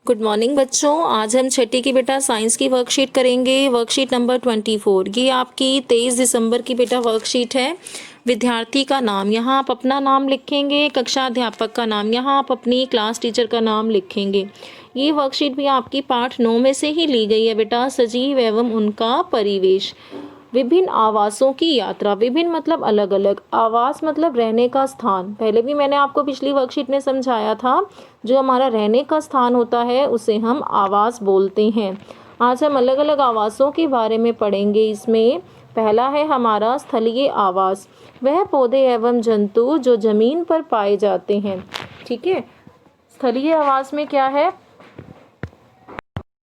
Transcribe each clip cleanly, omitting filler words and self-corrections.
Good morning बच्चों। आज हम छठी की बेटा साइंस की वर्कशीट करेंगे। Worksheet number 24। ये आपकी 23 दिसंबर की बेटा वर्कशीट है। विद्यार्थी का नाम यहाँ आप अपना नाम लिखेंगे, कक्षा अध्यापक का नाम यहाँ आप अपनी क्लास टीचर का नाम लिखेंगे। ये वर्कशीट भी आपकी पाठ 9 में से ही ली गई है बेटा। सजीव एवं उनका परिवेश। विभिन्न आवासों की यात्रा। विभिन्न मतलब अलग अलग, आवास मतलब रहने का स्थान। पहले भी मैंने आपको पिछली वर्कशीट में समझाया था, जो हमारा रहने का स्थान होता है उसे हम आवास बोलते हैं। आज हम अलग अलग आवासों के बारे में पढ़ेंगे। इसमें पहला है हमारा स्थलीय आवास। वह पौधे एवं जंतु जो जमीन पर पाए जाते हैं। ठीक है, स्थलीय आवास में क्या है?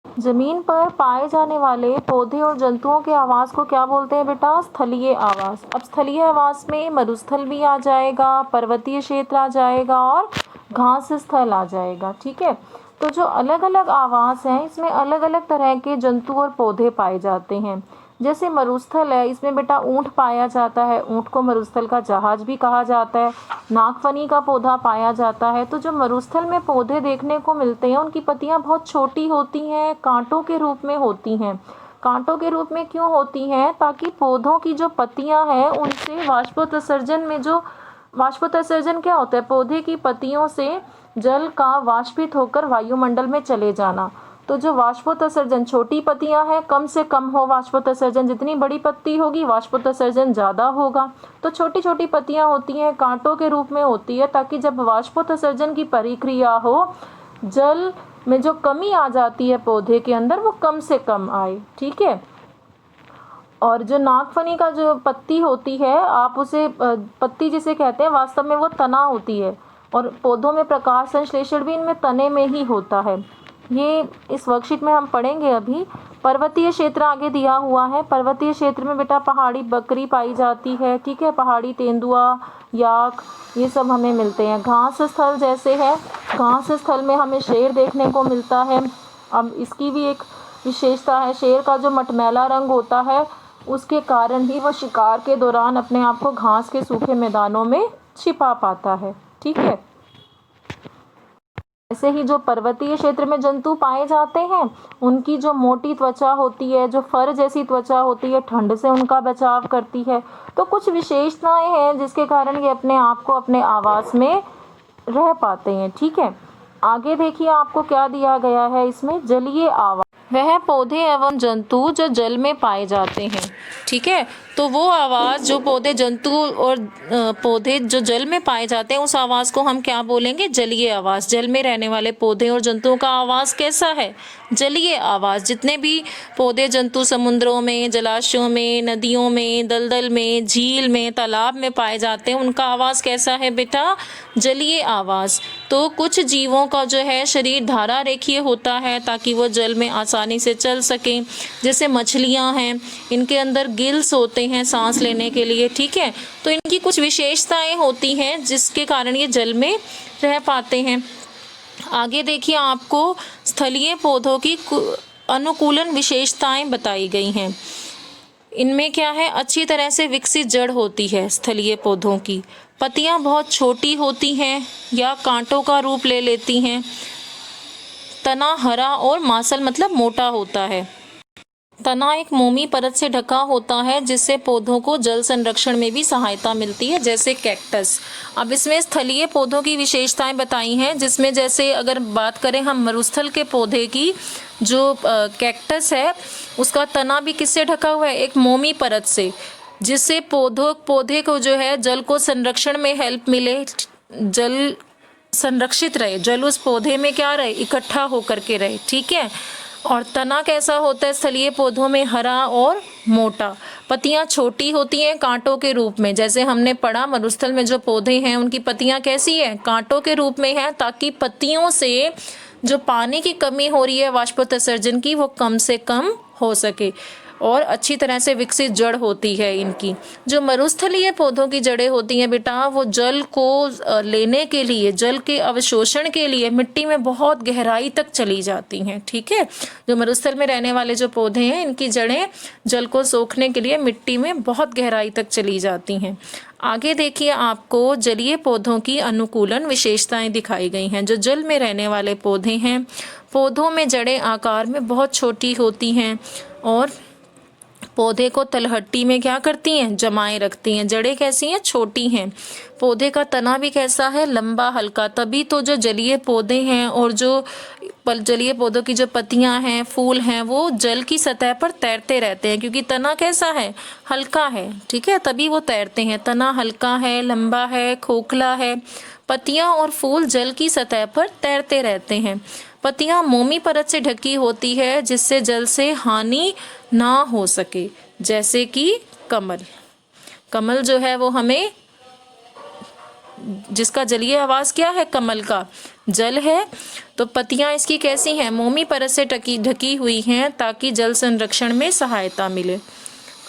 जमीन पर पाए जाने वाले पौधे और जंतुओं के आवास को क्या बोलते हैं बेटा? स्थलीय आवास। अब स्थलीय आवास में मरुस्थल भी आ जाएगा, पर्वतीय क्षेत्र आ जाएगा और घास स्थल आ जाएगा। ठीक है, तो जो अलग अलग आवास हैं इसमें अलग अलग तरह के जंतु और पौधे पाए जाते हैं। जैसे मरुस्थल है, इसमें बेटा ऊंट पाया जाता है। ऊंट को मरुस्थल का जहाज भी कहा जाता है। नागफनी का पौधा पाया जाता है। तो जो मरुस्थल में पौधे देखने को मिलते हैं उनकी पत्तियां बहुत छोटी होती हैं, कांटों के रूप में होती हैं। कांटों के रूप में क्यों होती हैं? ताकि पौधों की जो पत्तियां हैं उनसे वाष्पोत्सर्जन में जो वाष्पोत्सर्जन क्या होता है? पौधे की पत्तियों से जल का वाष्पित होकर वायुमंडल में चले जाना। तो जो वाष्पोत्सर्जन, छोटी पत्तियां हैं कम से कम हो वाष्पोत्सर्जन, जितनी बड़ी पत्ती होगी वाष्पोत्सर्जन ज़्यादा होगा। तो छोटी छोटी पत्तियां होती हैं, कांटों के रूप में होती है, ताकि जब वाष्पोत्सर्जन की प्रक्रिया हो जल में जो कमी आ जाती है पौधे के अंदर वो कम से कम आए। ठीक है, और जो नागफनी का जो पत्ती होती है, आप उसे पत्ती जिसे कहते हैं, वास्तव में वो तना होती है और पौधों में प्रकाश संश्लेषण भी इनमें तने में ही होता है। ये इस वर्कशीट में हम पढ़ेंगे अभी। पर्वतीय क्षेत्र आगे दिया हुआ है। पर्वतीय क्षेत्र में बेटा पहाड़ी बकरी पाई जाती है। ठीक है, पहाड़ी तेंदुआ, याक, ये सब हमें मिलते हैं। घास स्थल जैसे है, घास स्थल में हमें शेर देखने को मिलता है। अब इसकी भी एक विशेषता है, शेर का जो मटमैला रंग होता है उसके कारण ही वो शिकार के दौरान अपने आप को घास के सूखे मैदानों में छिपा पाता है। ठीक है, ऐसे ही जो पर्वतीय क्षेत्र में जंतु पाए जाते हैं उनकी जो मोटी त्वचा होती है, जो फर जैसी त्वचा होती है, ठंड से उनका बचाव करती है। तो कुछ विशेषताएं हैं जिसके कारण ये अपने आप को अपने आवास में रह पाते हैं। ठीक है, आगे देखिए आपको क्या दिया गया है इसमें। जलीय आवास। वह पौधे एवं जंतु जो जल में पाए जाते हैं। ठीक है, तो वो आवाज़ जो पौधे, जंतु और पौधे जो जल में पाए जाते हैं उस आवाज़ को हम क्या बोलेंगे? जलीय आवाज़। जल में रहने वाले पौधे और जंतुओं का आवाज़ कैसा है? जलीय आवाज़। जितने भी पौधे जंतु समुद्रों में, जलाशयों में, नदियों में, दलदल में, झील में, तालाब में पाए जाते हैं उनका आवाज़ कैसा है बेटा? जलीय आवाज़। तो कुछ जीवों का जो है शरीर धारा रेखीय होता है ताकि वो जल में आसानी से चल सकें। जैसे मछलियाँ हैं, इनके अंदर गिल्स होते हैं सांस लेने के लिए। ठीक है, तो इनकी कुछ विशेषताएं होती हैं जिसके कारण ये जल में रह पाते हैं। आगे देखिए आपको स्थलीय पौधों की अनुकूलन विशेषताएं बताई गई हैं। इनमें क्या है? अच्छी तरह से विकसित जड़ होती है स्थलीय पौधों की। पत्तियां बहुत छोटी होती हैं या कांटों का रूप ले लेती हैं। तना हरा और मांसल मतलब मोटा होता है। तना एक मोमी परत से ढका होता है जिससे पौधों को जल संरक्षण में भी सहायता मिलती है, जैसे कैक्टस। अब इसमें स्थलीय पौधों की विशेषताएं बताई हैं, जिसमें जैसे अगर बात करें हम मरुस्थल के पौधे की, जो कैक्टस है उसका तना भी किससे ढका हुआ है? एक मोमी परत से, जिससे पौधे को जो है जल को संरक्षण में हेल्प मिले, जल संरक्षित रहे, जल उस पौधे में क्या रहे? इकट्ठा होकर के रहे। ठीक है, और तना कैसा होता है स्थलीय पौधों में? हरा और मोटा। पत्तियां छोटी होती हैं कांटों के रूप में। जैसे हमने पढ़ा मरुस्थल में जो पौधे हैं उनकी पत्तियां कैसी हैं? कांटों के रूप में हैं, ताकि पत्तियों से जो पानी की कमी हो रही है वाष्पोत्सर्जन की वो कम से कम हो सके। और अच्छी तरह से विकसित जड़ होती है इनकी। जो मरुस्थलीय पौधों की जड़ें होती हैं बेटा, वो जल को लेने के लिए, जल के अवशोषण के लिए मिट्टी में बहुत गहराई तक चली जाती हैं। ठीक है, जो मरुस्थल में रहने वाले जो पौधे हैं इनकी जड़ें जल को सोखने के लिए मिट्टी में बहुत गहराई तक चली जाती हैं। आगे देखिए आपको जलीय पौधों की अनुकूलन विशेषताएं दिखाई गई हैं। जो जल में रहने वाले पौधे हैं, पौधों में जड़ें आकार में बहुत छोटी होती हैं और पौधे को तलहटी में क्या करती हैं, जमाए रखती हैं। जड़ें कैसी हैं, छोटी हैं। पौधे का तना भी कैसा है, लंबा हल्का। तभी तो जो जलीय पौधे हैं और जो जलीय पौधों की जो पत्तियां हैं, फूल हैं, वो जल की सतह पर तैरते रहते हैं, क्योंकि तना कैसा है, हल्का है। ठीक है, तभी वो तैरते हैं। तना हल्का है, लंबा है, खोखला है। पत्तियां और फूल जल की सतह पर तैरते रहते हैं। पत्तियां मोमी परत से ढकी होती है जिससे जल से हानि ना हो सके, जैसे कि कमल। कमल जो है वो हमें, जिसका जलीय आवास क्या है, कमल का जल है। तो पत्तियां इसकी कैसी हैं, मोमी परत से ढकी हुई हैं ताकि जल संरक्षण में सहायता मिले।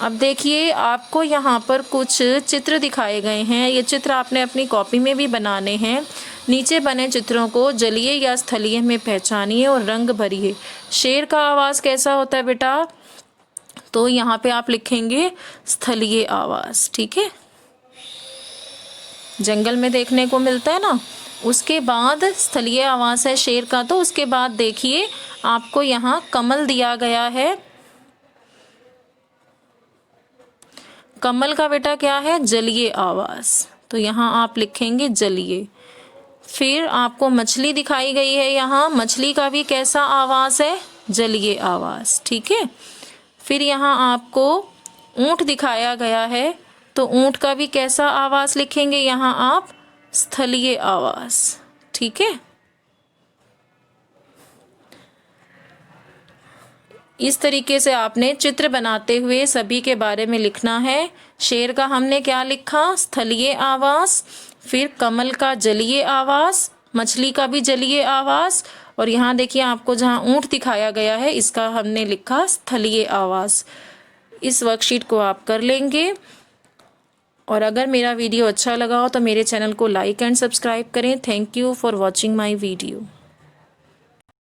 अब देखिए, आपको यहाँ पर कुछ चित्र दिखाए गए हैं। ये चित्र आपने अपनी कॉपी में भी बनाने हैं। नीचे बने चित्रों को जलीय या स्थलीय में पहचानिए और रंग भरिए। शेर का आवाज़ कैसा होता है बेटा, तो यहाँ पे आप लिखेंगे स्थलीय आवाज़। ठीक है, जंगल में देखने को मिलता है ना। उसके बाद स्थलीय आवास है शेर का। तो उसके बाद देखिए, आपको यहाँ कमल दिया गया है। कमल का बेटा क्या है, जलीय आवास। तो यहाँ आप लिखेंगे जलीय। फिर आपको मछली दिखाई गई है यहाँ। मछली का भी कैसा आवास है, जलीय आवास। ठीक है, फिर यहाँ आपको ऊंट दिखाया गया है। तो ऊंट का भी कैसा आवास लिखेंगे यहाँ आप, स्थलीय आवास। ठीक है, इस तरीके से आपने चित्र बनाते हुए सभी के बारे में लिखना है। शेर का हमने क्या लिखा, स्थलीय आवास। फिर कमल का जलीय आवास, मछली का भी जलीय आवास, और यहाँ देखिए आपको जहाँ ऊंट दिखाया गया है इसका हमने लिखा स्थलीय आवास। इस वर्कशीट को आप कर लेंगे। और अगर मेरा वीडियो अच्छा लगा हो तो मेरे चैनल को लाइक एंड सब्सक्राइब करें। Thank you for watching my video.